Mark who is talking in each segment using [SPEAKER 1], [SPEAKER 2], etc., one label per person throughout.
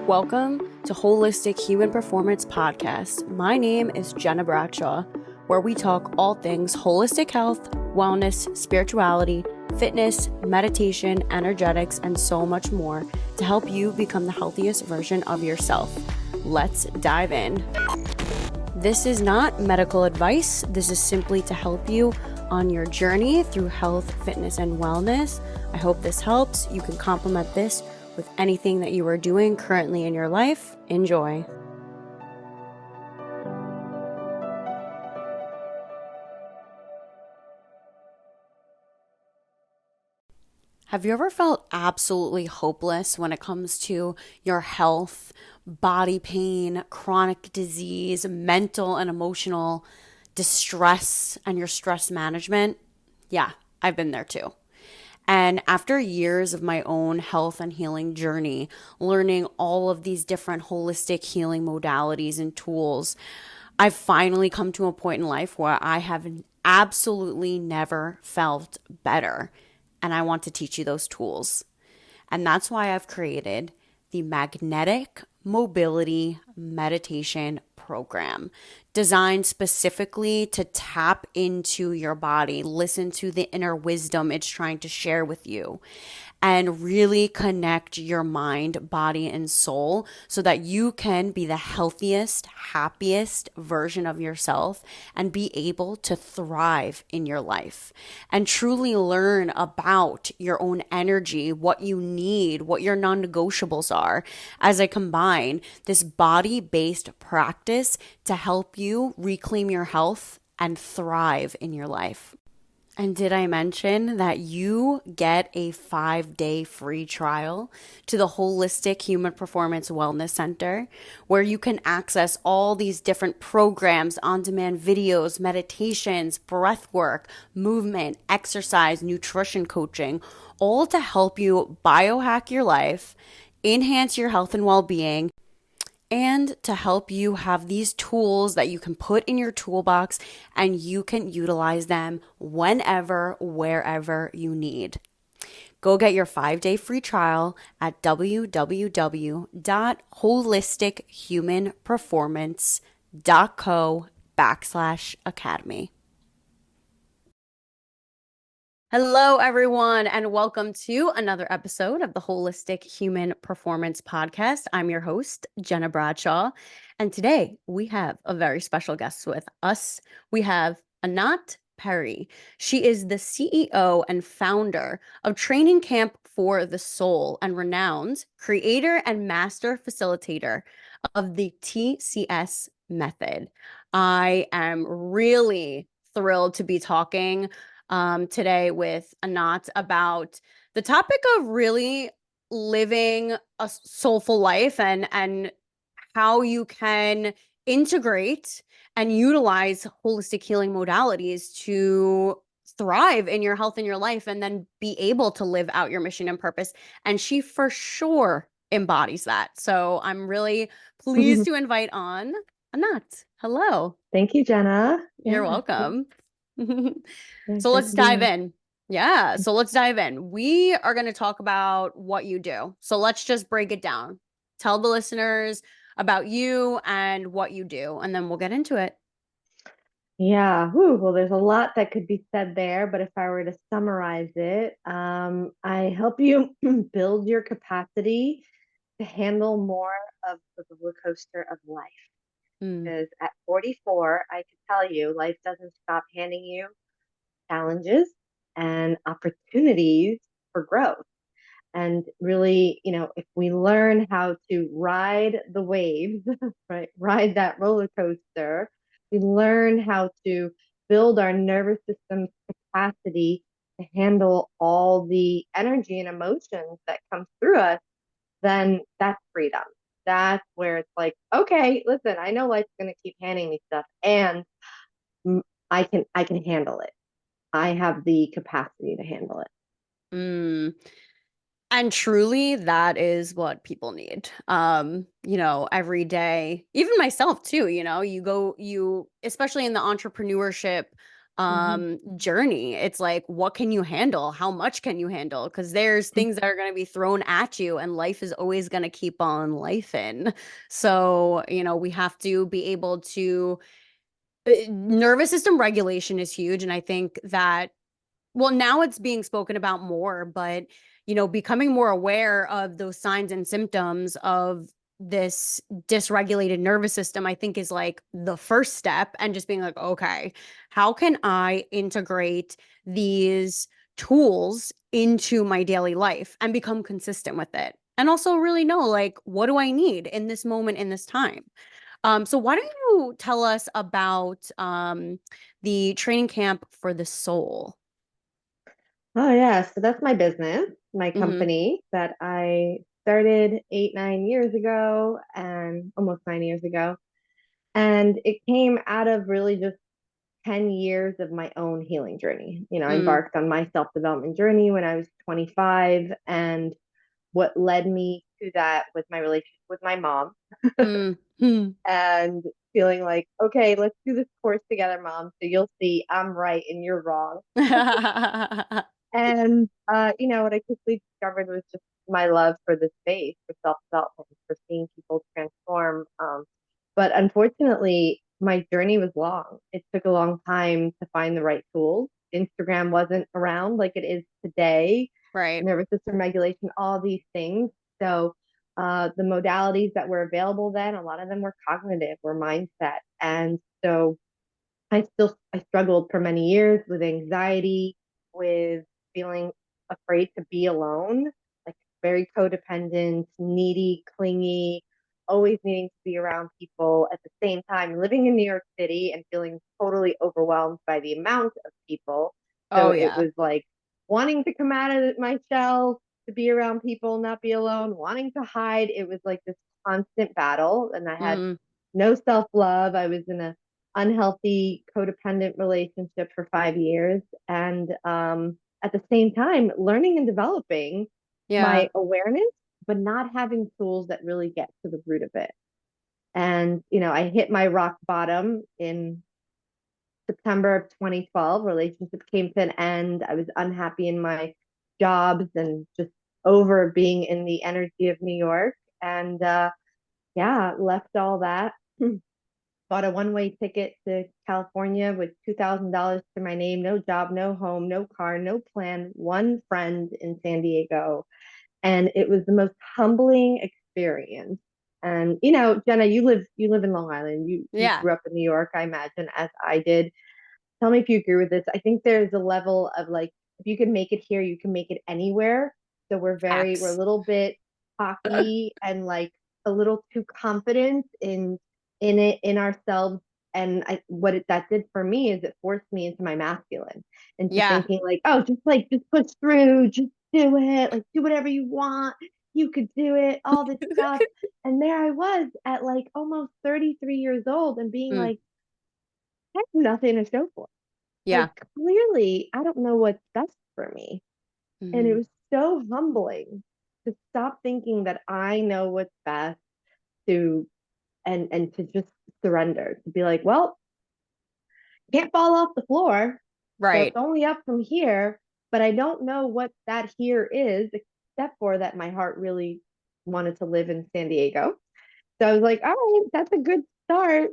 [SPEAKER 1] Welcome to Holistic Human Performance Podcast. My name is Gena, where we talk all things holistic health, wellness, spirituality, fitness, meditation, energetics, and so much more to help you become the healthiest version of yourself. Let's dive in. This is not medical advice. This is simply to help you on your journey through health, fitness, and wellness. I hope this helps. You can complement this with anything that you are doing currently in your life. Enjoy. Have you ever felt absolutely hopeless when it comes to your health, body pain, chronic disease, mental and emotional distress, and your stress management? Yeah, I've been there too. And after years of my own health and healing journey, learning all of these different holistic healing modalities and tools, I've finally come to a point in life where I have absolutely never felt better. And I want to teach you those tools. And that's why I've created the Magnetic Mobility Meditation Program, designed specifically to tap into your body, listen to the inner wisdom it's trying to share with you, and really connect your mind, body, and soul so that you can be the healthiest, happiest version of yourself and be able to thrive in your life and truly learn about your own energy, what you need, what your non-negotiables are, as I combine this body-based practice to help you reclaim your health and thrive in your life. And did I mention that you get a 5-day free trial to the Holistic Human Performance Wellness Center, where you can access all these different programs, on-demand videos, meditations, breath work, movement, exercise, nutrition coaching, all to help you biohack your life, enhance your health and well-being, and to help you have these tools that you can put in your toolbox and you can utilize them whenever, wherever you need. Go get your 5-day free trial at www.holistichumanperformance.co/academy. Hello, everyone, and welcome to another episode of the Holistic Human Performance Podcast. I'm your host, Gena Bradshaw, and today we have a very special guest with us. We have Anat Peri. She is the CEO and founder of Training Camp for the Soul and renowned creator and master facilitator of the TCS method. I am really thrilled to be talking today with Anat about the topic of really living a soulful life and how you can integrate and utilize holistic healing modalities to thrive in your health and your life and then be able to live out your mission and purpose. And she for sure embodies that. So I'm really pleased to invite on Anat. Hello.
[SPEAKER 2] Thank you, Gena.
[SPEAKER 1] You're welcome. So
[SPEAKER 2] Great
[SPEAKER 1] let's
[SPEAKER 2] to be
[SPEAKER 1] dive
[SPEAKER 2] here.
[SPEAKER 1] in. Yeah, so let's dive in. We are going to talk about what you do. So let's just break it down. Tell the listeners about you and what you do, and then we'll get into it.
[SPEAKER 2] Yeah, well, there's a lot that could be said there, but if I were to summarize it, I help you build your capacity to handle more of the roller coaster of life. Because at 44, I can tell you, life doesn't stop handing you challenges and opportunities for growth. And really, if we learn how to ride the waves, right, ride that roller coaster, we learn how to build our nervous system's capacity to handle all the energy and emotions that come through us, then that's freedom. That's where it's like, okay, listen, I know life's going to keep handing me stuff, and I can handle it. I have the capacity to handle it.
[SPEAKER 1] And truly, that is what people need. Every day, even myself too, you especially in the entrepreneurship
[SPEAKER 2] Hmm.
[SPEAKER 1] journey. It's like, what can you handle? How much can you handle? Because there's things that are going to be thrown at you, and life is always going to keep on life in. So, we have to be able to nervous system regulation is huge. And I think that, well, now it's being spoken about more, but, becoming more aware of those signs and symptoms of this dysregulated nervous system, I think is like the first step. And just being like, okay, how can I integrate these tools into my daily life and become consistent with it? And also really know, like, what do I need in this moment, in this time? So why don't you tell us about the training camp for the soul?
[SPEAKER 2] Oh yeah, so that's my business, my
[SPEAKER 1] Hmm.
[SPEAKER 2] company that I started 8, 9 years ago, and almost 9 years ago. And it came out of really just 10 years of my own healing journey. I
[SPEAKER 1] Mm,
[SPEAKER 2] embarked on my self-development journey when I was 25, and what led me to that was my relationship with my mom,
[SPEAKER 1] mm, mm.
[SPEAKER 2] and feeling like, okay, let's do this course together, mom, so you'll see I'm right and you're wrong. And what I quickly discovered was just my love for the space, for self-development, for seeing people transform. But unfortunately, my journey was long. It took a long time to find the right tools. Instagram wasn't around like it is today.
[SPEAKER 1] Right.
[SPEAKER 2] Nervous system regulation, all these things. So the modalities that were available then, a lot of them were cognitive, were mindset. And so I struggled for many years with anxiety, with feeling afraid to be alone, like very codependent, needy, clingy, always needing to be around people at the same time, living in New York City and feeling totally overwhelmed by the amount of people. So
[SPEAKER 1] Oh
[SPEAKER 2] it
[SPEAKER 1] yeah.
[SPEAKER 2] was like wanting to come out of my shell, to be around people, not be alone, wanting to hide. It was like this constant battle. And I had
[SPEAKER 1] Mm,
[SPEAKER 2] no self love. I was in a unhealthy codependent relationship for 5 years, and at the same time learning and developing
[SPEAKER 1] yeah.
[SPEAKER 2] my awareness, but not having tools that really get to the root of it. And I hit my rock bottom in September of 2012. Relationship came to an end. I was unhappy in my jobs and just over being in the energy of New York, and yeah, left all that. Bought a one-way ticket to California with $2,000 to my name, no job, no home, no car, no plan, one friend in San Diego. And it was the most humbling experience. And Jenna, you live in Long Island. You
[SPEAKER 1] Yeah.
[SPEAKER 2] grew up in New York, I imagine, as I did. Tell me if you agree with this. I think there's a level of like, if you can make it here, you can make it anywhere. So we're a
[SPEAKER 1] Facts.
[SPEAKER 2] little bit cocky and like a little too confident in it, in ourselves. And that did for me is it forced me into my masculine, into
[SPEAKER 1] Yeah.
[SPEAKER 2] thinking like, oh, just push through, just do it, like do whatever you want, you could do it, all this stuff. And there I was at like almost 33 years old and being
[SPEAKER 1] Mm,
[SPEAKER 2] like, I have nothing to show for it.
[SPEAKER 1] yeah.
[SPEAKER 2] Like clearly I don't know what's best for me. And it
[SPEAKER 1] Hmm.
[SPEAKER 2] was so humbling to stop thinking that I know what's best, to and to just surrender, to be like, well, can't fall off the floor, so it's
[SPEAKER 1] Right.
[SPEAKER 2] only up from here. But I don't know what that here is, except for that my heart really wanted to live in San Diego. So I was like, all right, that's a good start.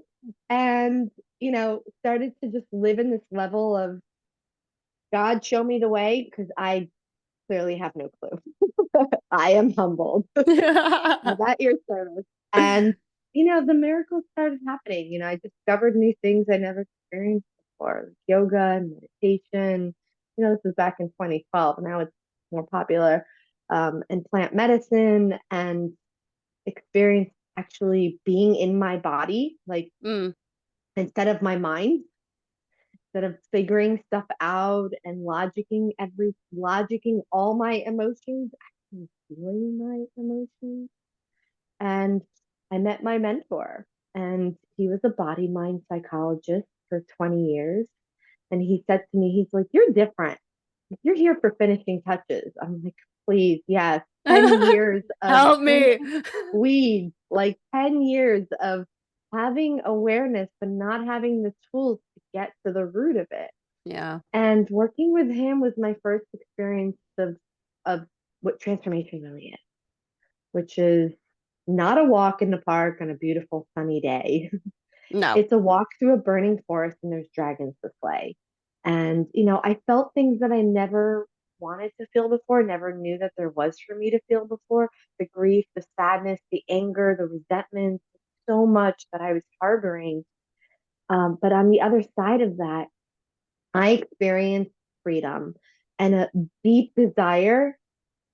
[SPEAKER 2] And started to just live in this level of God, show me the way, because I clearly have no clue. I am humbled. I'm at your service. And, the miracles started happening. I discovered new things I never experienced before, like yoga and meditation. This was back in 2012. Now it's more popular. And plant medicine, and experience actually being in my body, like
[SPEAKER 1] Mm,
[SPEAKER 2] instead of my mind, instead of figuring stuff out and logicking all my emotions, actually feeling my emotions. And I met my mentor, and he was a body mind psychologist for 20 years. And he said to me, he's like, you're different. You're here for finishing touches. I'm like, please, yes. 10
[SPEAKER 1] mm.
[SPEAKER 2] years of
[SPEAKER 1] Help
[SPEAKER 2] pruning
[SPEAKER 1] me.
[SPEAKER 2] weeds, like 10 years of having awareness, but not having the tools to get to the root of it.
[SPEAKER 1] Yeah.
[SPEAKER 2] And working with him was my first experience of what transformation really is, which is not a walk in the park on a beautiful sunny day.
[SPEAKER 1] No.
[SPEAKER 2] It's a walk through a burning forest and there's dragons to slay. And, I felt things that I never wanted to feel before, never knew that there was for me to feel before. The grief, the sadness, the anger, the resentment, so much that I was harboring. But on the other side of that, I experienced freedom and a deep desire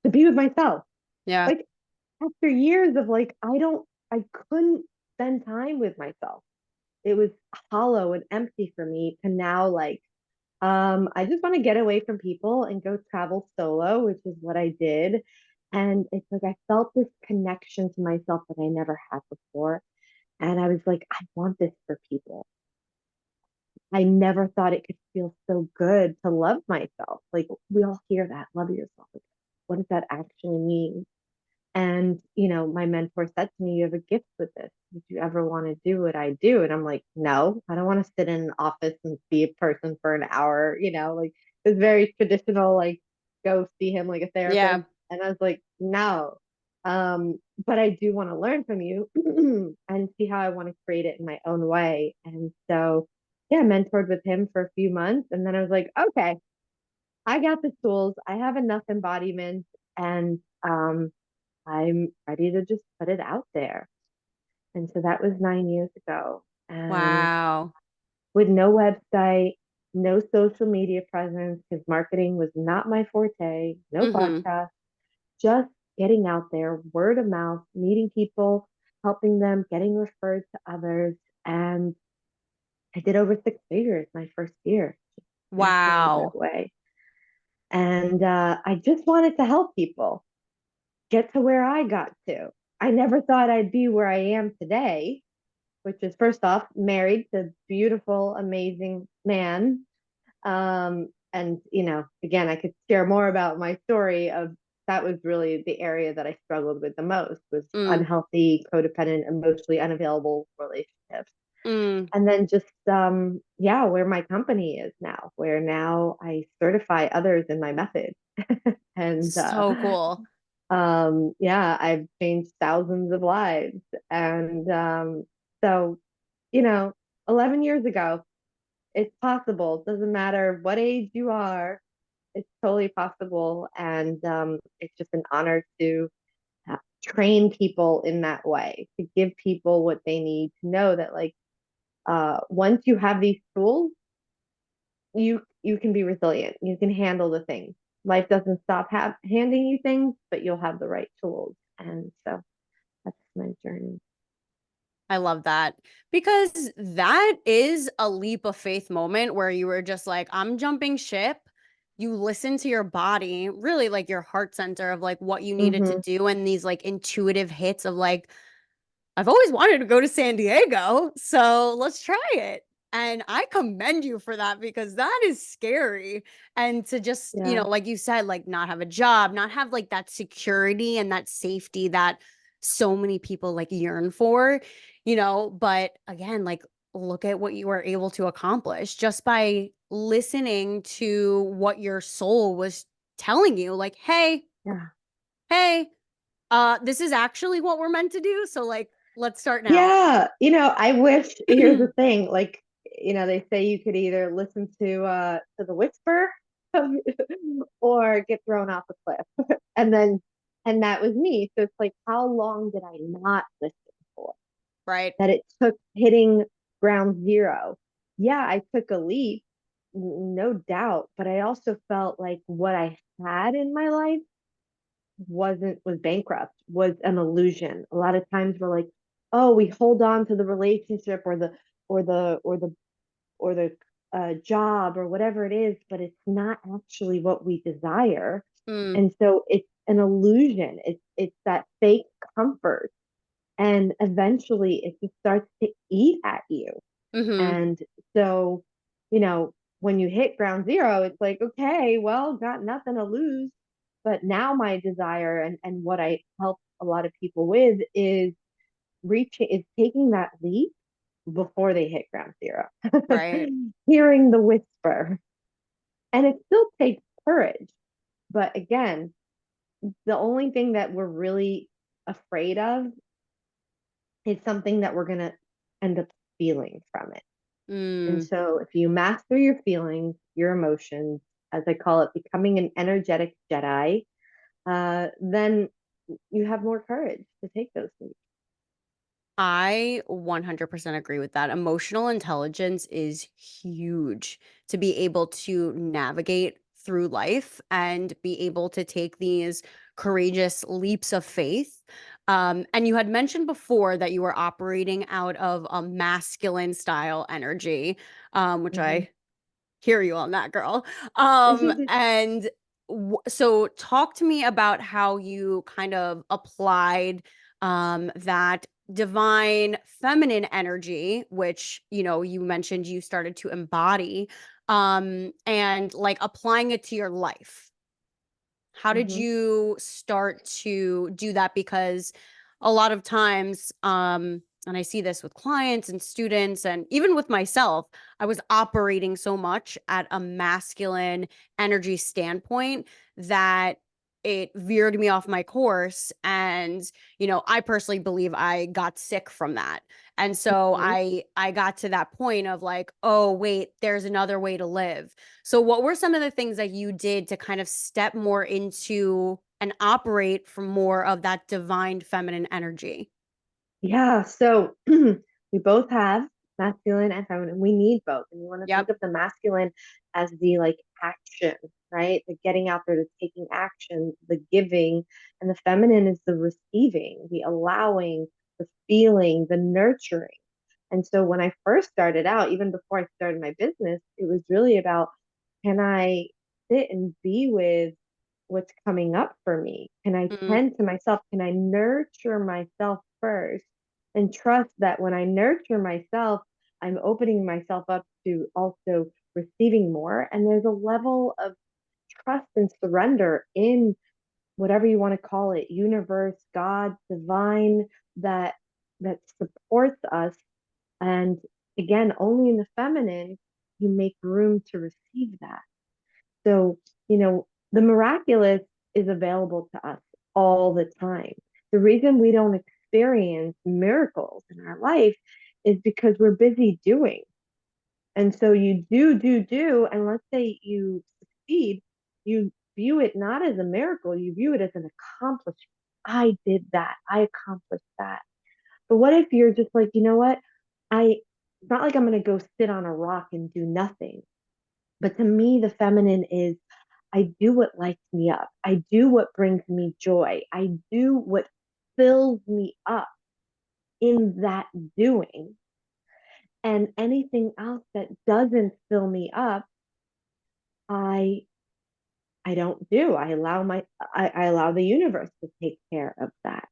[SPEAKER 2] to be with myself.
[SPEAKER 1] Yeah.
[SPEAKER 2] Like after years of like, I couldn't spend time with myself. It was hollow and empty for me to now like, I just want to get away from people and go travel solo, which is what I did. And it's like I felt this connection to myself that I never had before. And I was like, I want this for people. I never thought it could feel so good to love myself. Like we all hear that, love yourself. Like, what does that actually mean? And, my mentor said to me, you have a gift with this. Would you ever want to do what I do? And I'm like, no, I don't want to sit in an office and see a person for an hour, like it's very traditional, like go see him like a therapist.
[SPEAKER 1] Yeah.
[SPEAKER 2] And I was like, no. But I do want to learn from you and see how I want to create it in my own way. And so, yeah, mentored with him for a few months. And then I was like, okay, I got the tools. I have enough embodiment. And I'm ready to just put it out there. And so that was 9 years ago. And
[SPEAKER 1] Wow.
[SPEAKER 2] with no website, no social media presence, because marketing was not my forte, no
[SPEAKER 1] Mm-hmm.
[SPEAKER 2] podcast, just getting out there, word of mouth, meeting people, helping them, getting referred to others. And I did over 6 figures my first year, naturally that
[SPEAKER 1] Wow.
[SPEAKER 2] way. And I just wanted to help people get to where I got to. I never thought I'd be where I am today, which is first off, married to a beautiful, amazing man. And again, I could share more about my story of that was really the area that I struggled with the most was
[SPEAKER 1] Mm.
[SPEAKER 2] unhealthy, codependent, emotionally unavailable relationships.
[SPEAKER 1] Mm.
[SPEAKER 2] And then just yeah, where my company is now, where now I certify others in my method. And
[SPEAKER 1] So cool.
[SPEAKER 2] yeah, I've changed thousands of lives. And so, you know, 11 years ago, it's possible. It doesn't matter what age you are, it's totally possible. And it's just an honor to train people in that way, to give people what they need to know that, like, once you have these tools, you can be resilient. You can handle the things. Life doesn't stop handing you things, but you'll have the right tools. And so that's my journey.
[SPEAKER 1] I love that because that is a leap of faith moment where you were just like, I'm jumping ship. You listen to your body, really like your heart center of like what you needed to
[SPEAKER 2] Mm-hmm.
[SPEAKER 1] do, and these like intuitive hits of like, I've always wanted to go to San Diego, so let's try it. And I commend you for that because that is scary. And to just,
[SPEAKER 2] Yeah.
[SPEAKER 1] like you said, like not have a job, not have like that security and that safety that so many people like yearn for, but again, like look at what you were able to accomplish just by listening to what your soul was telling you, like, hey,
[SPEAKER 2] Yeah.
[SPEAKER 1] hey, this is actually what we're meant to do. So like, let's start now.
[SPEAKER 2] Yeah. I wish here's the thing, like, they say you could either listen to the whisper or get thrown off a cliff. And that was me. So it's like, how long did I not listen for?
[SPEAKER 1] Right.
[SPEAKER 2] That it took hitting ground zero. Yeah, I took a leap, no doubt, but I also felt like what I had in my life was bankrupt, was an illusion. A lot of times we're like, oh, we hold on to the relationship or the job or whatever it is, but it's not actually what we desire.
[SPEAKER 1] Mm,
[SPEAKER 2] And so it's an illusion. It's that fake comfort. And eventually it just starts to eat at you.
[SPEAKER 1] mm-hmm.
[SPEAKER 2] And so, you know, when you hit ground zero, it's like, okay, well, got nothing to lose. But now my desire and what I help a lot of people with is taking that leap before they hit ground zero.
[SPEAKER 1] Right.
[SPEAKER 2] Hearing the whisper. And it still takes courage. But again, the only thing that we're really afraid of is something that we're going to end up feeling from it. And
[SPEAKER 1] Mm.
[SPEAKER 2] so if you master your feelings, your emotions, as I call it, becoming an energetic Jedi, then you have more courage to take those leaps.
[SPEAKER 1] I 100% agree with that. Emotional intelligence is huge to be able to navigate through life and be able to take these courageous leaps of faith. And you had mentioned before that you were operating out of a masculine style energy, which
[SPEAKER 2] Mm-hmm.
[SPEAKER 1] I hear you on that, girl. And so talk to me about how you kind of applied that divine feminine energy, which, you mentioned you started to embody, and like applying it to your life. How did
[SPEAKER 2] Mm-hmm.
[SPEAKER 1] you start to do that? Because a lot of times, and I see this with clients and students, and even with myself, I was operating so much at a masculine energy standpoint that it veered me off my course. And, I personally believe I got sick from that. And so
[SPEAKER 2] Mm-hmm.
[SPEAKER 1] I got to that point of like, oh, wait, there's another way to live. So, what were some of the things that you did to kind of step more into and operate from more of that divine feminine energy?
[SPEAKER 2] Yeah, so we both have masculine and feminine. We need both. And you want to think
[SPEAKER 1] Yep.
[SPEAKER 2] of the masculine as the like action, right? The getting out there, the taking action, the giving. And the feminine is the receiving, the allowing, the feeling, the nurturing. And so when I first started out, even before I started my business, it was really about, can I sit and be with what's coming up for me? Can I
[SPEAKER 1] Mm,
[SPEAKER 2] tend to myself? Can I nurture myself first and trust that when I nurture myself, I'm opening myself up to also receiving more? And there's a level of trust and surrender in whatever you want to call it, universe, God, divine, that that supports us. And again, only in the feminine you make room to receive that. So, the miraculous is available to us all the time. The reason we don't experience miracles in our life is because we're busy doing. And so you do. And let's say you succeed, you view it not as a miracle, you view it as an accomplishment. I did that, I accomplished that. But what if you're just like, you know what? It's not like I'm going to go sit on a rock and do nothing. But to me, the feminine is, I do what lights me up. I do what brings me joy. I do what fills me up in that doing. And anything else that doesn't fill me up, I I don't do. I allow the universe to take care of that.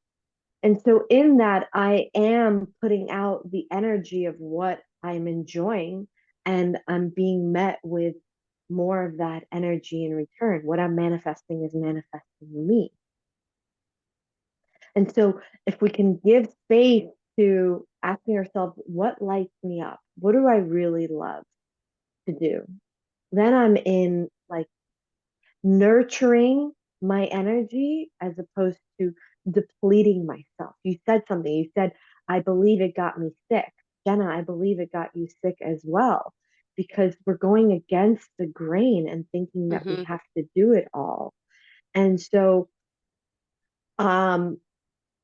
[SPEAKER 2] And so in that, I am putting out the energy of what I'm enjoying, and I'm being met with more of that energy in return. What I'm manifesting is manifesting me. And so if we can give space to asking ourselves, what lights me up? What do I really love to do? Then I'm in like nurturing my energy as opposed to depleting myself. You said something. You said, I believe it got me sick. Gena, I believe it got you sick as well, because we're going against the grain and thinking that we
[SPEAKER 1] hmm
[SPEAKER 2] have to do it all. And so, um,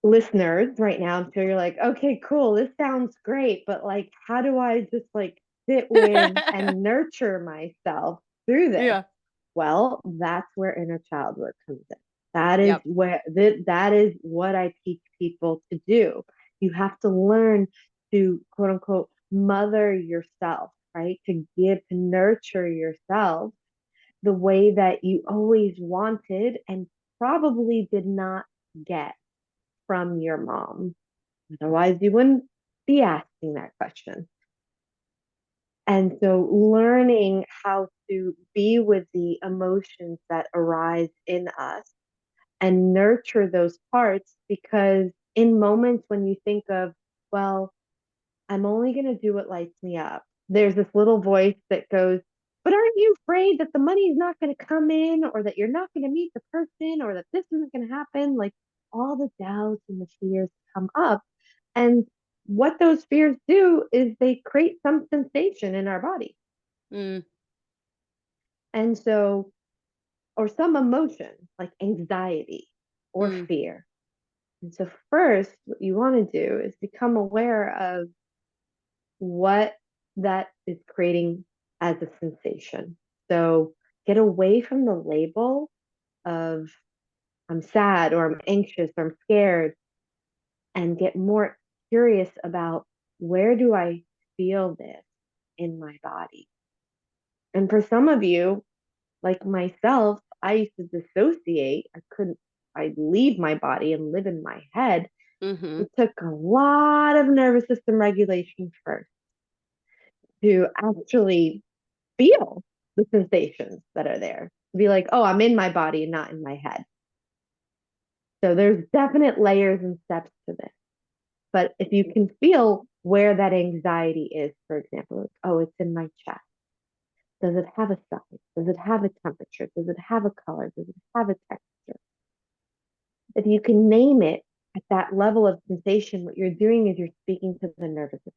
[SPEAKER 2] listeners right now, I'm sure you're like, okay, cool, this sounds great, but like, how do I just like sit with and nurture myself through this?
[SPEAKER 1] Yeah.
[SPEAKER 2] Well, that's where inner child work comes in. That is
[SPEAKER 1] Yep.
[SPEAKER 2] where that is what I teach people to do. You have to learn to quote unquote mother yourself, right? To give, to nurture yourself the way that you always wanted and probably did not get from your mom. Otherwise, you wouldn't be asking that question. And so, learning how to be with the emotions that arise in us and nurture those parts, because in moments when you think of, well, I'm only going to do what lights me up, there's this little voice that goes, But aren't you afraid that the money is not going to come in or that you're not going to meet the person or that this isn't going to happen? Like all the doubts and the fears come up. And what those fears do is they create some sensation in our body.
[SPEAKER 1] Mm,
[SPEAKER 2] And so, or some emotion like anxiety or
[SPEAKER 1] mm,
[SPEAKER 2] fear. And so, first, what you want to do is become aware of what that is creating as a sensation. So, get away from the label of I'm sad or I'm anxious or I'm scared and get more curious about where do I feel this in my body. And for some of you, like myself, I used to dissociate. I couldn't, I'd leave my body and live in my head.
[SPEAKER 1] mm-hmm,
[SPEAKER 2] It took a lot of nervous system regulation first to actually feel the sensations that are there. To be like, oh, I'm in my body and not in my head. So there's definite layers and steps to this. But if you can feel where that anxiety is, for example, like, oh, it's in my chest. Does it have a size? Does it have a temperature? Does it have a color? Does it have a texture? If you can name it at that level of sensation, what you're doing is you're speaking to the nervous system.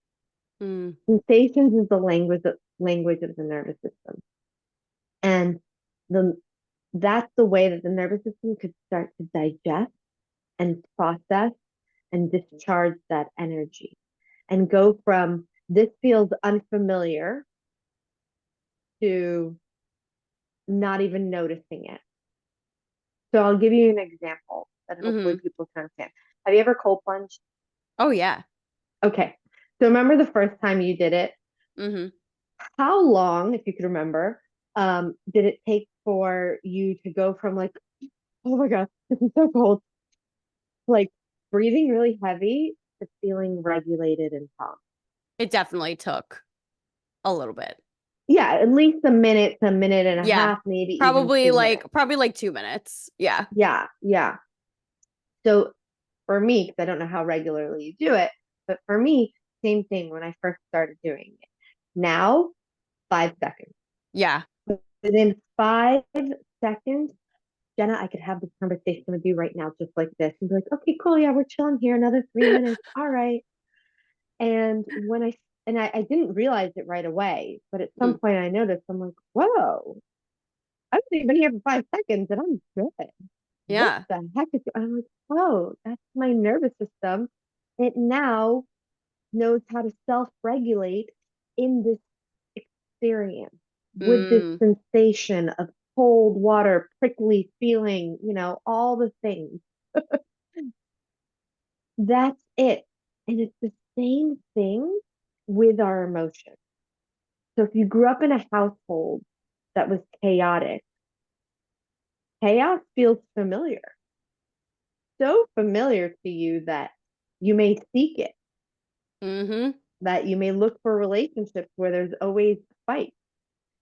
[SPEAKER 1] mm,
[SPEAKER 2] Sensations is the language of the nervous system. And the that's the way that the nervous system could start to digest and process and discharge that energy and go from this feels unfamiliar to not even noticing it. So I'll give you an example that hopefully
[SPEAKER 1] mm-hmm.
[SPEAKER 2] people can understand. Have you ever cold plunged?
[SPEAKER 1] Oh yeah.
[SPEAKER 2] Okay. So remember the first time you did it?
[SPEAKER 1] Mm-hmm.
[SPEAKER 2] How long, if you could remember, did it take for you to go from like, oh my God, this is so cold, like breathing really heavy to feeling regulated and calm?
[SPEAKER 1] It definitely took a little bit.
[SPEAKER 2] Yeah, at least a minute to a minute and a
[SPEAKER 1] Yeah.
[SPEAKER 2] half, maybe even 2 minutes.
[SPEAKER 1] Probably like 2 minutes. Yeah.
[SPEAKER 2] Yeah, yeah. So for me, because I don't know how regularly you do it, but for me, same thing when I first started doing it. Now, 5 seconds.
[SPEAKER 1] Yeah.
[SPEAKER 2] Within 5 seconds, Gena, I could have this conversation with you right now, just like this, and be like, okay, cool, yeah, we're chilling here another 3 minutes. All right. And when I didn't realize it right away, but at some
[SPEAKER 1] Mm,
[SPEAKER 2] point I noticed, I'm like, whoa, I was even here for 5 seconds and I'm good. What
[SPEAKER 1] yeah.
[SPEAKER 2] the heck is, I'm like, oh, that's my nervous system. It now knows how to self-regulate in this experience with this
[SPEAKER 1] Mm,
[SPEAKER 2] sensation of cold water, prickly feeling, all the things. That's it. And it's the same thing with our emotions. So if you grew up in a household that was chaotic, chaos feels familiar. So familiar to you that you may seek it,
[SPEAKER 1] mm-hmm.
[SPEAKER 2] that you may look for relationships where there's always fight.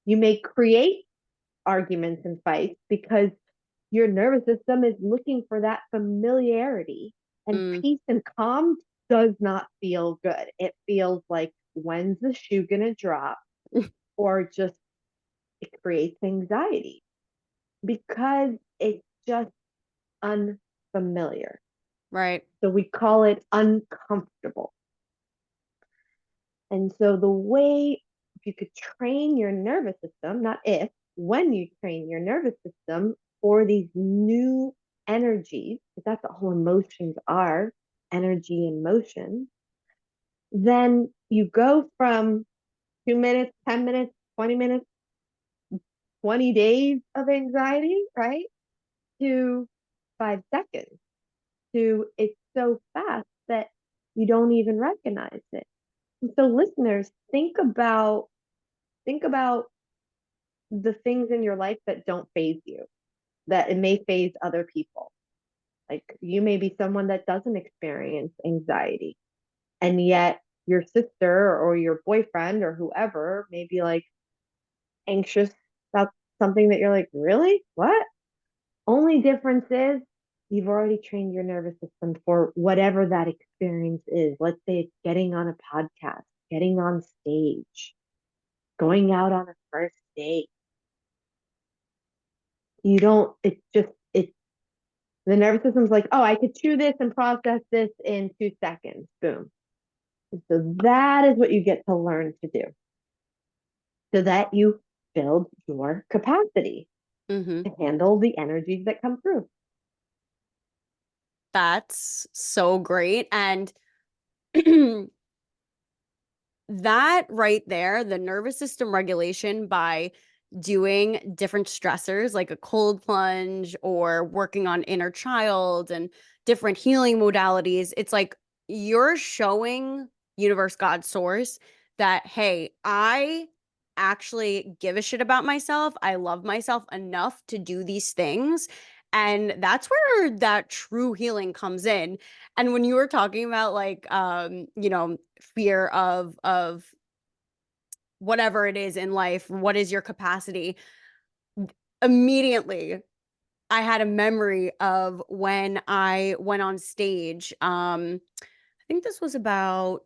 [SPEAKER 2] You may create arguments and fights because your nervous system is looking for that familiarity, and
[SPEAKER 1] Mm,
[SPEAKER 2] peace and calm does not feel good. It feels like when's the shoe gonna drop, or just it creates anxiety because it's just unfamiliar.
[SPEAKER 1] right.
[SPEAKER 2] So we call it uncomfortable. And so the way, if you could train your nervous system, not if, when you train your nervous system for these new energies, because that's all emotions are, energy and motion, then you go from 2 minutes, 10 minutes, 20 minutes, 20 days of anxiety, right? To 5 seconds, to it's so fast that you don't even recognize it. And so listeners, think about the things in your life that don't phase you, that it may phase other people. Like you may be someone that doesn't experience anxiety, and yet your sister or your boyfriend or whoever may be like anxious about something that you're like, really? What? Only difference is you've already trained your nervous system for whatever that experience is. Let's say it's getting on a podcast, getting on stage, going out on a first day. You don't, it's just, it's the nervous system's like, oh, I could chew this and process this in 2 seconds. Boom. And so that is what you get to learn to do so that you build your capacity
[SPEAKER 1] Mm-hmm.
[SPEAKER 2] to handle the energies that come through.
[SPEAKER 1] That's so great. And that right there, the nervous system regulation by doing different stressors like a cold plunge or working on inner child and different healing modalities, it's like you're showing universe, God, source that, hey, I actually give a shit about myself. I love myself enough to do these things. And that's where that true healing comes in. And when you were talking about like fear of whatever it is in life, what is your capacity? Immediately I had a memory of when I went on stage. I think this was about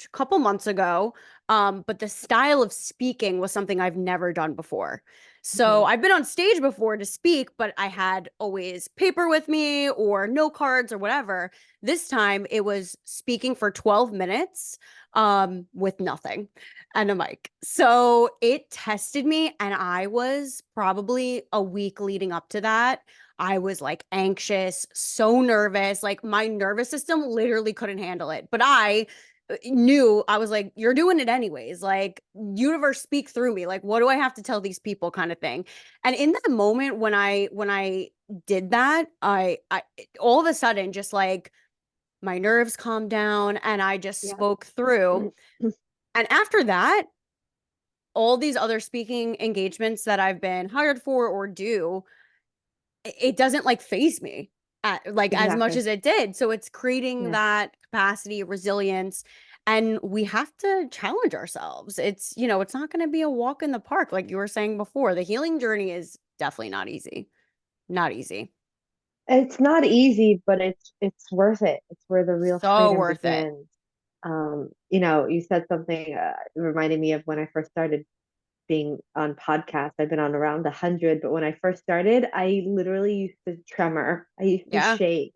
[SPEAKER 1] a couple months ago. But the style of speaking was something I've never done before. So
[SPEAKER 2] Mhm.
[SPEAKER 1] I've been on stage before to speak, but I had always paper with me or note cards or whatever. This time it was speaking for 12 minutes with nothing and a mic. So it tested me, and I was probably a week leading up to that. I was like anxious, so nervous. Like my nervous system literally couldn't handle it. But I knew, I was like, you're doing it anyways. Like, universe, speak through me. Like, what do I have to tell these people, kind of thing. And in that moment when I did that, I all of a sudden just like my nerves calmed down and I just
[SPEAKER 2] Yeah.
[SPEAKER 1] spoke through. And after that, all these other speaking engagements that I've been hired for or do, it doesn't like phase me like as much
[SPEAKER 2] Exactly.
[SPEAKER 1] as it did. So it's creating
[SPEAKER 2] Yeah.
[SPEAKER 1] that capacity, resilience, and we have to challenge ourselves. It's not going to be a walk in the park like you were saying before. The healing journey is definitely not easy. Not easy.
[SPEAKER 2] It's not easy, but it's worth it. It's where the real
[SPEAKER 1] So
[SPEAKER 2] freedom
[SPEAKER 1] worth it.
[SPEAKER 2] begins. You said something reminding me of when I first started being on podcasts. I've been on around 100, but when I first started, I literally used to tremor. I used to
[SPEAKER 1] Yeah.
[SPEAKER 2] shake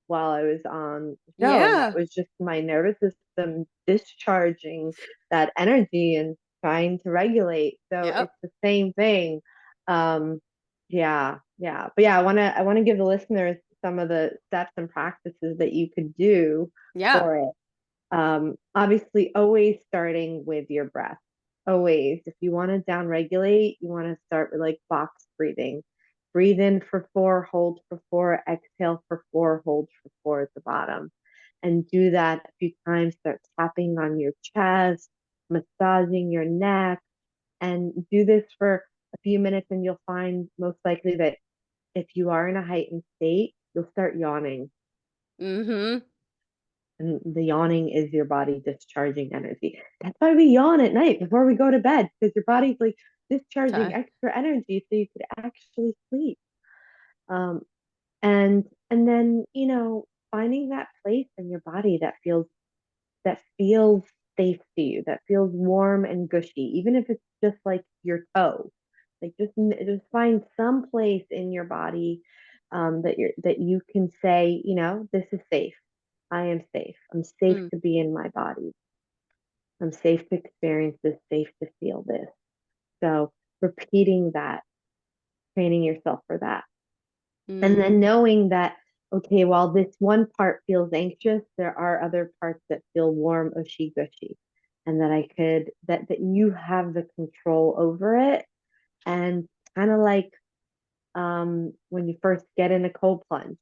[SPEAKER 2] while I was on the show, and that
[SPEAKER 1] Yeah.
[SPEAKER 2] was just my nervous system discharging that energy and trying to regulate. So
[SPEAKER 1] Yep.
[SPEAKER 2] it's the same thing. Yeah, yeah. But yeah, I want to give the listeners some of the steps and practices that you could do
[SPEAKER 1] Yeah.
[SPEAKER 2] for it. Obviously, always starting with your breath. Always. If you want to downregulate, you want to start with like box breathing. Breathe in for 4, hold for 4, exhale for 4, hold for 4 at the bottom. And do that a few times. Start tapping on your chest, massaging your neck, and do this for a few minutes. And you'll find most likely that if you are in a heightened state, you'll start yawning,
[SPEAKER 1] Mm-hmm.
[SPEAKER 2] and the yawning is your body discharging energy. That's why we yawn at night before we go to bed, because your body's like discharging extra energy so you could actually sleep. Um, and then finding that place in your body that feels safe to you, that feels warm and gushy, even if it's just like your toe. Like just find some place in your body that you can say, this is safe. I am safe. I'm safe
[SPEAKER 1] Mm.
[SPEAKER 2] to be in my body. I'm safe to experience this, safe to feel this. So repeating that, training yourself for that. And
[SPEAKER 1] Mm.
[SPEAKER 2] then knowing that, okay, while this one part feels anxious, there are other parts that feel warm, ushy gushy. And that you have the control over it. And kind of like when you first get in a cold plunge,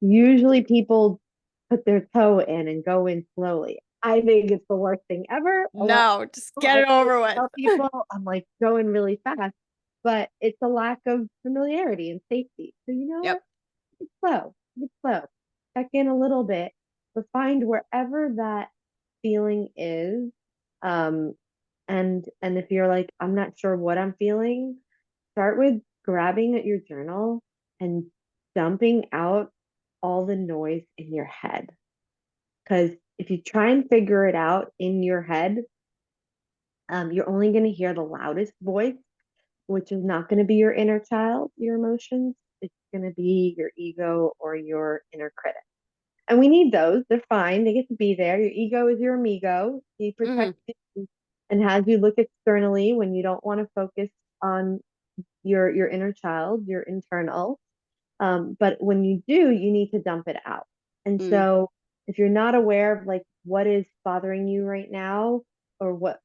[SPEAKER 2] usually people put their toe in and go in slowly. I think it's the worst thing ever. A lot
[SPEAKER 1] No, just
[SPEAKER 2] of people,
[SPEAKER 1] get
[SPEAKER 2] I
[SPEAKER 1] it
[SPEAKER 2] always
[SPEAKER 1] over with.
[SPEAKER 2] tell people I'm like going really fast, but it's a lack of familiarity and safety. So you know what?
[SPEAKER 1] Yep.
[SPEAKER 2] It's slow. It's slow. Check in a little bit, but find wherever that feeling is. Um, and if you're like, I'm not sure what I'm feeling, start with grabbing at your journal and dumping out all the noise in your head. Because if you try and figure it out in your head, You're only going to hear the loudest voice, which is not going to be your inner child, your emotions. It's going to be your ego or your inner critic. And we need those. They're fine. They get to be there. Your ego is your amigo. He
[SPEAKER 1] Mm-hmm.
[SPEAKER 2] protects you and has you look externally when you don't want to focus on your inner child, your internal. But when you do, you need to dump it out. And
[SPEAKER 1] Mm.
[SPEAKER 2] so if you're not aware of like what is bothering you right now or what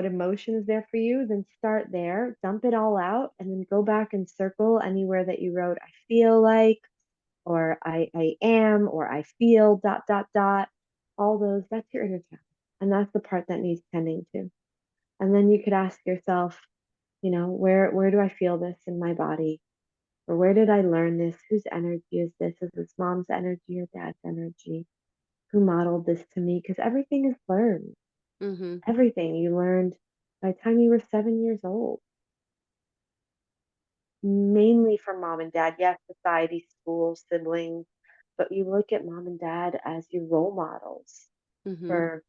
[SPEAKER 2] emotion is there for you, then start there, dump it all out, and then go back and circle anywhere that you wrote I feel like or I am or I feel dot dot dot. All those, that's your inner child. And that's the part that needs tending to. And then you could ask yourself, where do I feel this in my body? Or where did I learn this? Whose energy is this? Is this mom's energy or dad's energy? Who modeled this to me? Because everything is learned.
[SPEAKER 1] Mm-hmm.
[SPEAKER 2] Everything you learned by the time you were 7 years old, mainly from mom and dad. Yes, society, school, siblings, but you look at mom and dad as your role models.
[SPEAKER 1] Mm-hmm.
[SPEAKER 2] For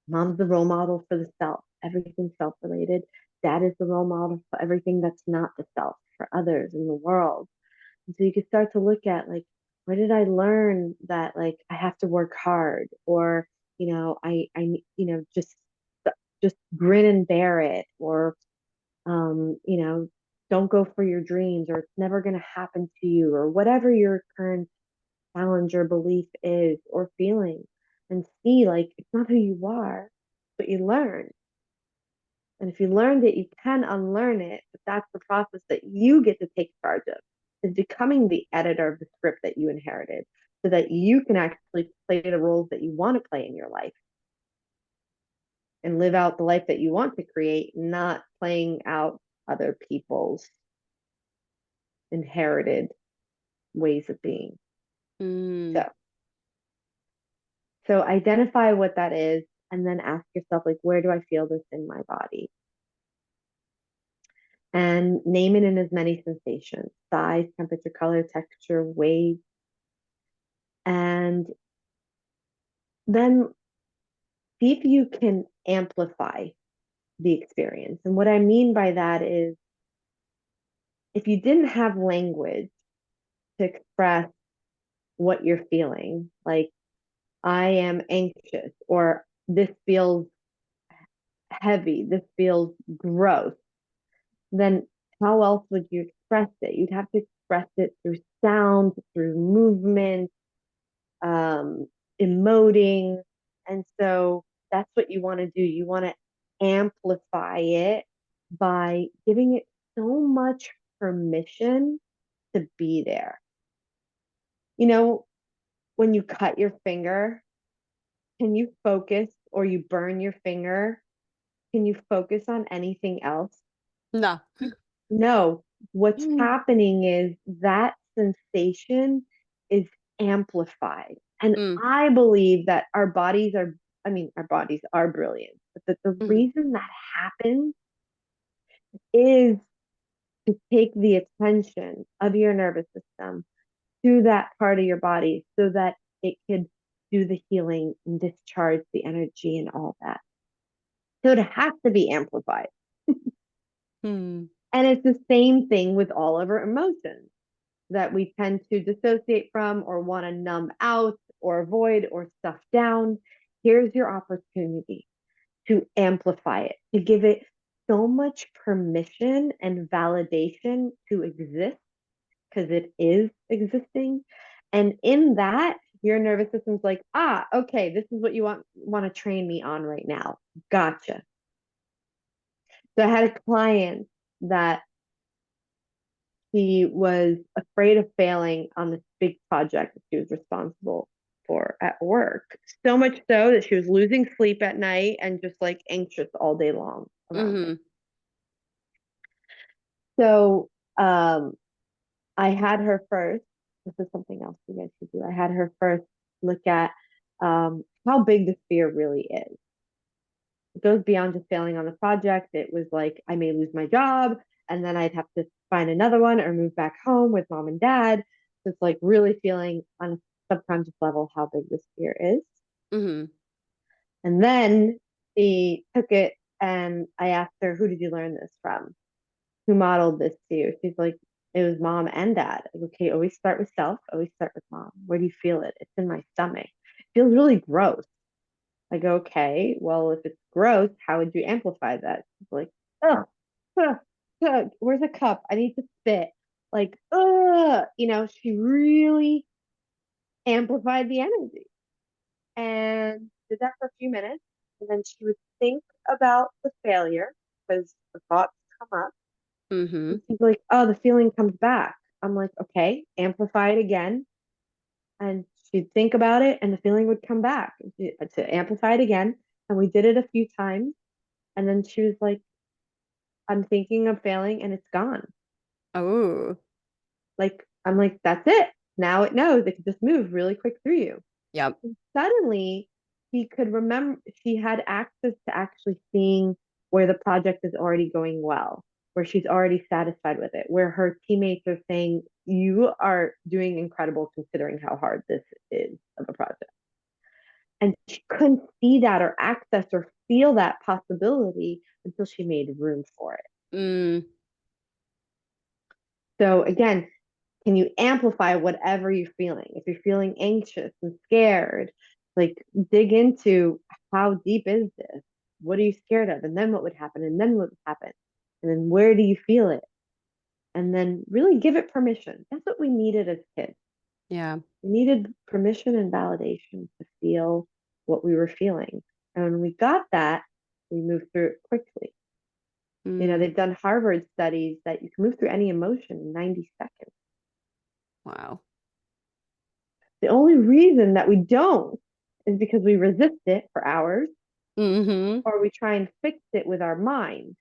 [SPEAKER 2] mom's the role model for the self, everything self related. Dad is the role model for everything that's not the self, for others in the world. And so you can start to look at like, where did I learn that like I have to work hard or, just grin and bear it or, um, you know, don't go for your dreams or it's never going to happen to you or whatever your current challenge or belief is or feeling and see like it's not who you are, but you learn. And if you learned it, you can unlearn it. But that's the process that you get to take charge of, is becoming the editor of the script that you inherited so that you can actually play the roles that you want to play in your life and live out the life that you want to create, not playing out other people's inherited ways of being.
[SPEAKER 1] Mm.
[SPEAKER 2] So, so identify what that is and then ask yourself, like, where do I feel this in my body? And name it in as many sensations: size, temperature, color, texture, weight. And then see if you can amplify the experience. And what I mean by that is if you didn't have language to express what you're feeling, like I am anxious, or this feels heavy, this feels gross, then how else would you express it? You'd have to express it through sound, through movement, um, emoting. And so that's what you want to do. You want to amplify it by giving it so much permission to be there. You know, when you cut your finger, can you focus or you burn your finger? Can you focus on anything else?
[SPEAKER 1] No.
[SPEAKER 2] No. What's
[SPEAKER 1] Mm.
[SPEAKER 2] happening is that sensation is amplified. And
[SPEAKER 1] Mm.
[SPEAKER 2] I believe that our bodies are brilliant, but the
[SPEAKER 1] Mm-hmm.
[SPEAKER 2] reason that happens is to take the attention of your nervous system to that part of your body so that it could do the healing and discharge the energy and all that. So it has to be amplified.
[SPEAKER 1] Mm.
[SPEAKER 2] And it's the same thing with all of our emotions that we tend to dissociate from or want to numb out or avoid or stuff down. Here's your opportunity to amplify it, to give it so much permission and validation to exist because it is existing. And in that, your nervous system's like, okay, this is what you want to train me on right now. Gotcha. So I had a client that she was afraid of failing on this big project that she was responsible for at work. So much so that she was losing sleep at night and just like anxious all day long around it.
[SPEAKER 1] Mm-hmm.
[SPEAKER 2] So I had her first. This is something else you guys should do. I had her first look at how big this fear really is. It goes beyond just failing on the project. It was like I may lose my job and then I'd have to find another one or move back home with mom and dad. So it's like really feeling on a subconscious level how big this fear is.
[SPEAKER 1] Mm-hmm.
[SPEAKER 2] And then she took it And I asked her, who did you learn this from? Who modeled this to you? She's like, it was mom and dad. I go, okay, always start with self, always start with mom. Where do you feel it? It's in my stomach. It feels really gross. I go, okay, well, if it's gross, how would you amplify that? She's like, oh, where's a cup? I need to spit. Like, she really amplified the energy and did that for a few minutes. And then she would think about the failure because the thoughts come up.
[SPEAKER 1] Mm-hmm.
[SPEAKER 2] And she's like, oh, the feeling comes back. I'm like, okay, amplify it again. And she'd think about it and the feeling would come back to amplify it again. And we did it a few times. And then she was like, I'm thinking of failing and it's gone.
[SPEAKER 1] Oh,
[SPEAKER 2] Like, I'm like, that's it. Now it knows it can just move really quick through you.
[SPEAKER 1] yep.
[SPEAKER 2] And suddenly she could remember, she had access to actually seeing where the project is already going well, where she's already satisfied with it, where her teammates are saying, you are doing incredible considering how hard this is of a project. And she couldn't see that or access or feel that possibility until she made room for it.
[SPEAKER 1] Mm,
[SPEAKER 2] So again, can you amplify whatever you're feeling? If you're feeling anxious and scared, like dig into how deep is this? What are you scared of? And then what would happen? And then what would happen? And then where do you feel it? And then really give it permission. That's what we needed as kids.
[SPEAKER 1] yeah.
[SPEAKER 2] We needed permission and validation to feel what we were feeling. And when we got that, we moved through it quickly.
[SPEAKER 1] Mm,
[SPEAKER 2] They've done Harvard studies that you can move through any emotion in 90 seconds.
[SPEAKER 1] wow.
[SPEAKER 2] The only reason that we don't is because we resist it for hours,
[SPEAKER 1] Mm-hmm.
[SPEAKER 2] or we try and fix it with our mind,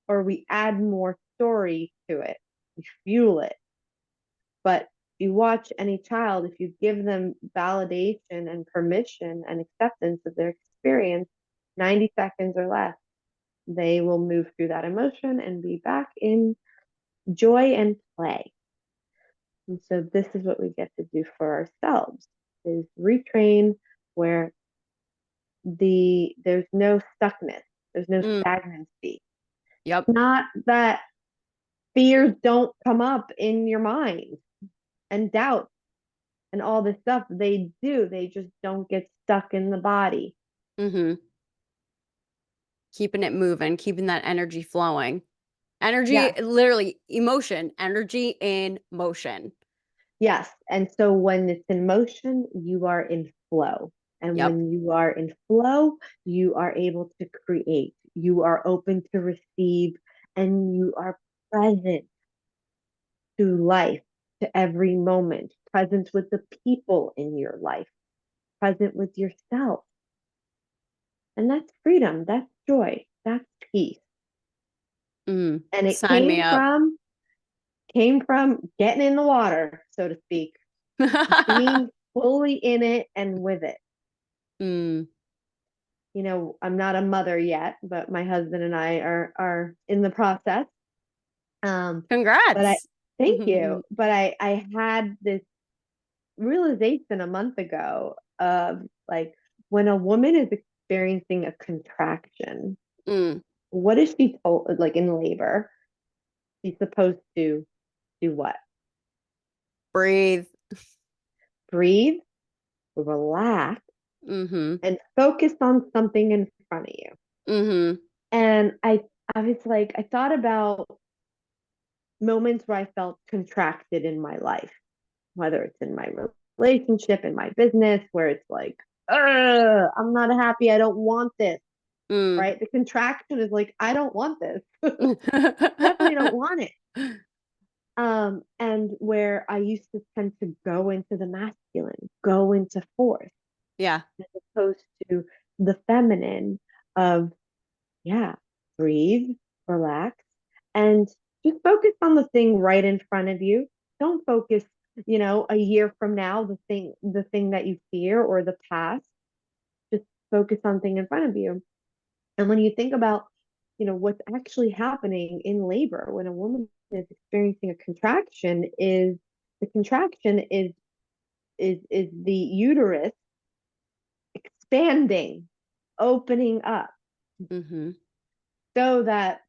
[SPEAKER 2] or we add more story to it, we fuel it. But you watch any child, if you give them validation and permission and acceptance of their experience, 90 seconds or less, they will move through that emotion and be back in joy and play. And so this is what we get to do for ourselves is retrain where there's no stuckness, there's no
[SPEAKER 1] Mm,
[SPEAKER 2] stagnancy.
[SPEAKER 1] yep.
[SPEAKER 2] Not that fears don't come up in your mind and doubt and all this stuff. They do. They just don't get stuck in the body.
[SPEAKER 1] Mm-hmm. Keeping it moving, keeping that energy flowing. Energy,
[SPEAKER 2] Yes.
[SPEAKER 1] literally emotion, energy in motion.
[SPEAKER 2] Yes. And so when it's in motion, you are in flow. And
[SPEAKER 1] Yep.
[SPEAKER 2] when you are in flow, you are able to create. You are open to receive and you are present to life, to every moment, present with the people in your life, present with yourself. And that's freedom, that's joy, that's peace.
[SPEAKER 1] Mm.
[SPEAKER 2] And it
[SPEAKER 1] Sign me up.
[SPEAKER 2] came from getting in the water, so to speak, being fully in it and with it.
[SPEAKER 1] Mm.
[SPEAKER 2] I'm not a mother yet, but my husband and I are in the process. But I
[SPEAKER 1] Congrats.
[SPEAKER 2] thank you. But I had this realization a month ago of like when a woman is experiencing a contraction,
[SPEAKER 1] Mm.
[SPEAKER 2] what is she told, like in labor? She's supposed to do what?
[SPEAKER 1] Breathe.
[SPEAKER 2] Breathe, relax,
[SPEAKER 1] Mm-hmm.
[SPEAKER 2] and focus on something in front of you.
[SPEAKER 1] Mm-hmm.
[SPEAKER 2] And I was like, I thought about moments where I felt contracted in my life, whether it's in my relationship, in my business, where it's like, I'm not happy. I don't want this.
[SPEAKER 1] Mm.
[SPEAKER 2] Right? The contraction is like, I don't want this. Definitely don't want it. And where I used to tend to go into the masculine, go into force,
[SPEAKER 1] Yeah.
[SPEAKER 2] as opposed to the feminine of, yeah, breathe, relax, and just focus on the thing right in front of you. Don't focus, a year from now, the thing that you fear or the past. Just focus on thing in front of you. And when you think about, what's actually happening in labor when a woman is experiencing a contraction is the contraction is the uterus expanding, opening up.
[SPEAKER 1] Mm-hmm.
[SPEAKER 2] so that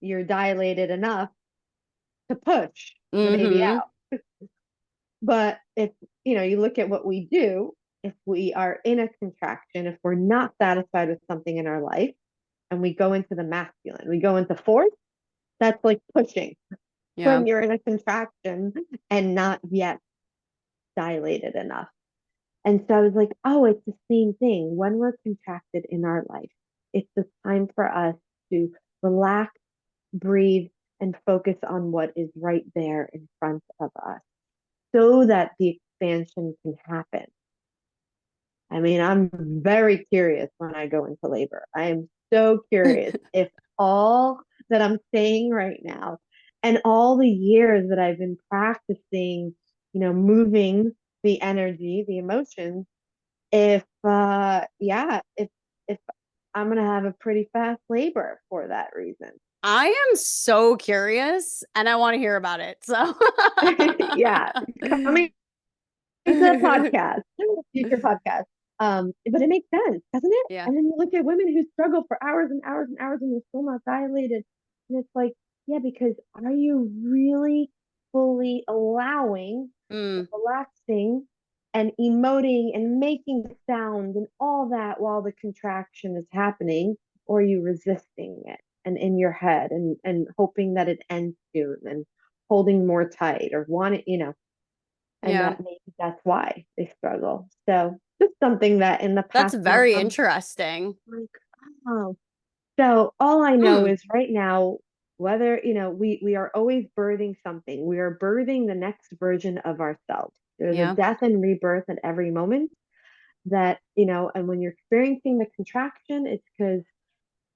[SPEAKER 2] you're dilated enough to push the baby
[SPEAKER 1] Mm-hmm.
[SPEAKER 2] out. But if you look at what we do, if we are in a contraction, if we're not satisfied with something in our life, and we go into the masculine, we go into force, that's like pushing
[SPEAKER 1] Yeah.
[SPEAKER 2] when you're in a contraction and not yet dilated enough. And so I was like, oh, it's the same thing. When we're contracted in our life, it's the time for us to relax, breathe, and focus on what is right there in front of us so that the expansion can happen. I mean, I'm very curious when I go into labor. I am so curious if all that I'm saying right now and all the years that I've been practicing, moving the energy, the emotions, if yeah, if I'm gonna have a pretty fast labor for that reason.
[SPEAKER 1] I am so curious and I want to hear about it. So
[SPEAKER 2] Yeah, coming to the podcast, future podcast. But it makes sense, doesn't it?
[SPEAKER 1] yeah.
[SPEAKER 2] And then you look at women who struggle for hours and hours and hours and they're still not dilated. And it's like, yeah, because are you really fully allowing,
[SPEAKER 1] Mm,
[SPEAKER 2] relaxing, and emoting and making sound and all that while the contraction is happening? Or are you resisting it and in your head and hoping that it ends soon and holding more tight or wanting, and
[SPEAKER 1] yeah.
[SPEAKER 2] that maybe that's why they struggle. So just something that in the
[SPEAKER 1] That's
[SPEAKER 2] past month
[SPEAKER 1] very
[SPEAKER 2] I'm
[SPEAKER 1] interesting.
[SPEAKER 2] like, oh. So all I know
[SPEAKER 1] Hmm.
[SPEAKER 2] is right now, whether we are always birthing something. We are birthing the next version of ourselves. There's a
[SPEAKER 1] Yeah.
[SPEAKER 2] death and rebirth at every moment that, and when you're experiencing the contraction, it's because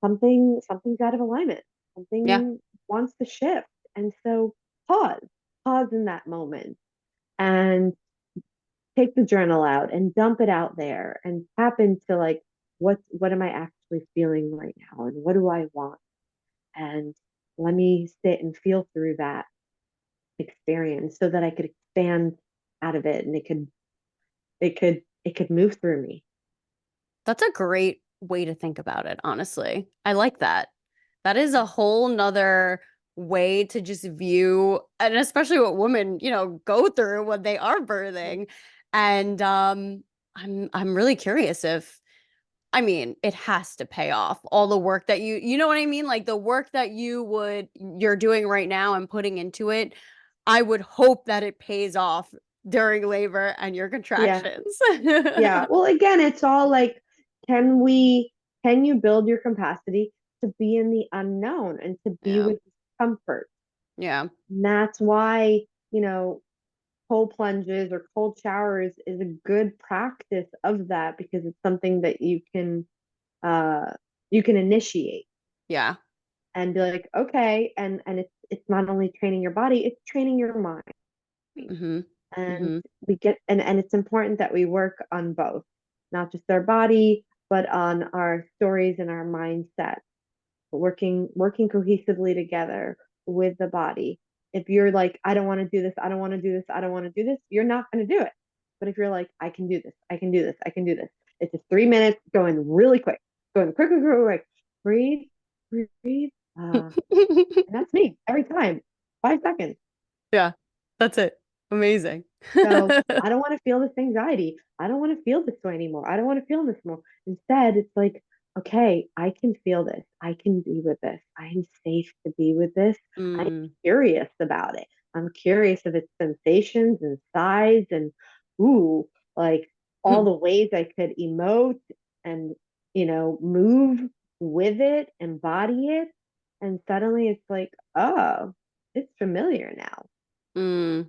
[SPEAKER 2] something's out of alignment.
[SPEAKER 1] Yeah.
[SPEAKER 2] Something wants to shift. And so pause, pause in that moment and take the journal out and dump it out there and tap into like what am I actually feeling right now and what do I want, and let me sit and feel through that experience so that I could expand out of it and it could move through me.
[SPEAKER 1] That's a great way to think about it, honestly. I like that. That is a whole nother way to just view, and especially what women, go through when they are birthing. And I'm really curious if I mean, it has to pay off. All the work that you know what I mean? Like the work that you're doing right now and putting into it, I would hope that it pays off during labor and your
[SPEAKER 2] Yeah,
[SPEAKER 1] contractions.
[SPEAKER 2] yeah. Well, again, it's all like, can we can you build your capacity to be in the unknown and to be
[SPEAKER 1] Yeah.
[SPEAKER 2] with discomfort?
[SPEAKER 1] Yeah.
[SPEAKER 2] And that's why, cold plunges or cold showers is a good practice of that because it's something that uh you can initiate
[SPEAKER 1] Yeah.
[SPEAKER 2] and be like, okay, and it's not only training your body, it's training your mind.
[SPEAKER 1] Hmm.
[SPEAKER 2] And
[SPEAKER 1] Hmm.
[SPEAKER 2] we get and it's important that we work on both, not just our body, but on our stories and our mindset, working cohesively together with the body. If you're like, I don't want to do this, I don't want to do this, I don't want to do this, you're not going to do it. But if you're like, I can do this, I can do this, I can do this, it's just 3 minutes going really quick, going quick, quick, quick, quick. Breathe, breathe. And that's me every time. 5 seconds.
[SPEAKER 1] Yeah. That's it. Amazing.
[SPEAKER 2] So I don't want to feel this anxiety. I don't want to feel this way anymore. I don't want to feel this more. Instead, it's like, okay, I can feel this. I can be with this. I am safe to be with this. I'm
[SPEAKER 1] Mm.
[SPEAKER 2] curious about it. I'm curious of its sensations and size and ooh, like all the ways I could emote and move with it, embody it. And suddenly it's like, oh, it's familiar now.
[SPEAKER 1] Mm.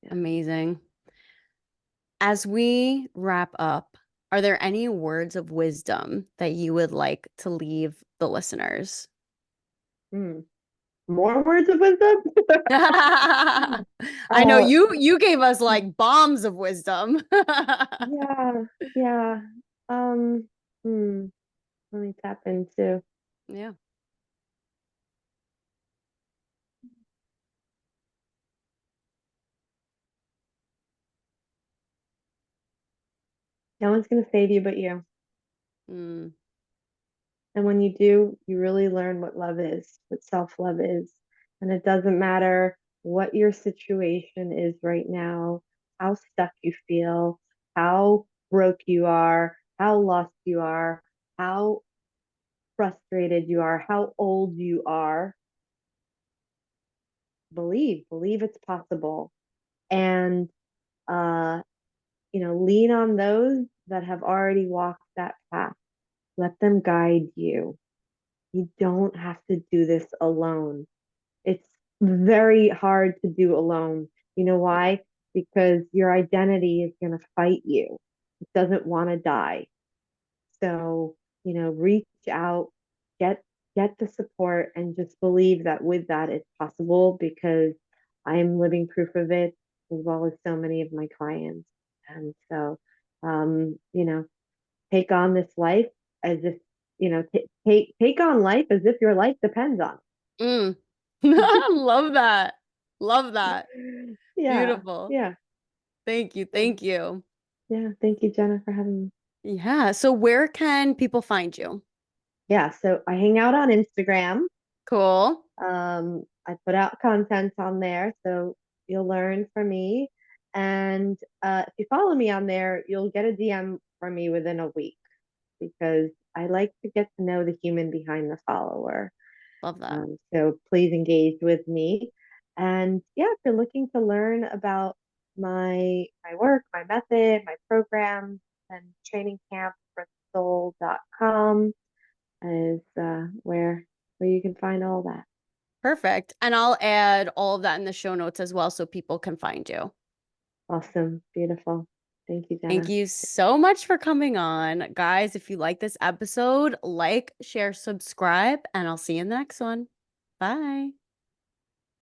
[SPEAKER 2] Yeah.
[SPEAKER 1] Amazing. As we wrap up, are there any words of wisdom that you would like to leave the listeners?
[SPEAKER 2] Mm. More words of wisdom?
[SPEAKER 1] I know
[SPEAKER 2] uh,
[SPEAKER 1] you gave us like bombs of wisdom.
[SPEAKER 2] yeah, yeah. Um, hmm, let me tap into.
[SPEAKER 1] Yeah.
[SPEAKER 2] No one's gonna save you but you.
[SPEAKER 1] Mm.
[SPEAKER 2] And when you do, you really learn what love is, what self-love is. And it doesn't matter what your situation is right now, how stuck you feel, how broke you are, how lost you are, how frustrated you are, how old you are. Believe it's possible. And uh, lean on those that have already walked that path. Let them guide you. You don't have to do this alone. It's very hard to do alone. You know why? Because your identity is going to fight you. It doesn't want to die. So, reach out, get get the support and just believe that with that it's possible because I'm living proof of it as well as so many of my clients. And so, take on this life as if, take on life as if your life depends on
[SPEAKER 1] Mm. Love that. Love that.
[SPEAKER 2] it. Yeah.
[SPEAKER 1] Beautiful.
[SPEAKER 2] Yeah.
[SPEAKER 1] Thank you.
[SPEAKER 2] Yeah.
[SPEAKER 1] Thank you.
[SPEAKER 2] Yeah. Thank you, Jenna, for having me.
[SPEAKER 1] Yeah. So where can people find you?
[SPEAKER 2] Yeah. So I hang out on Instagram.
[SPEAKER 1] Cool.
[SPEAKER 2] I put out content on there, so you'll learn from me. And if you follow me on there, you'll get a DM from me within a week because I like to get to know the human behind the follower.
[SPEAKER 1] Love that.
[SPEAKER 2] So please engage with me. And yeah, if you're looking to learn about my work, my method, my programs, and training camp for soul.com is where you can find all that.
[SPEAKER 1] Perfect. And I'll add all of that in the show notes as well so people can find you.
[SPEAKER 2] Awesome. Beautiful. Thank you,
[SPEAKER 1] Thank
[SPEAKER 2] Jenna.
[SPEAKER 1] you so much for coming on. Guys, if you like this episode, like, share, subscribe, and I'll see you in the next one. Bye.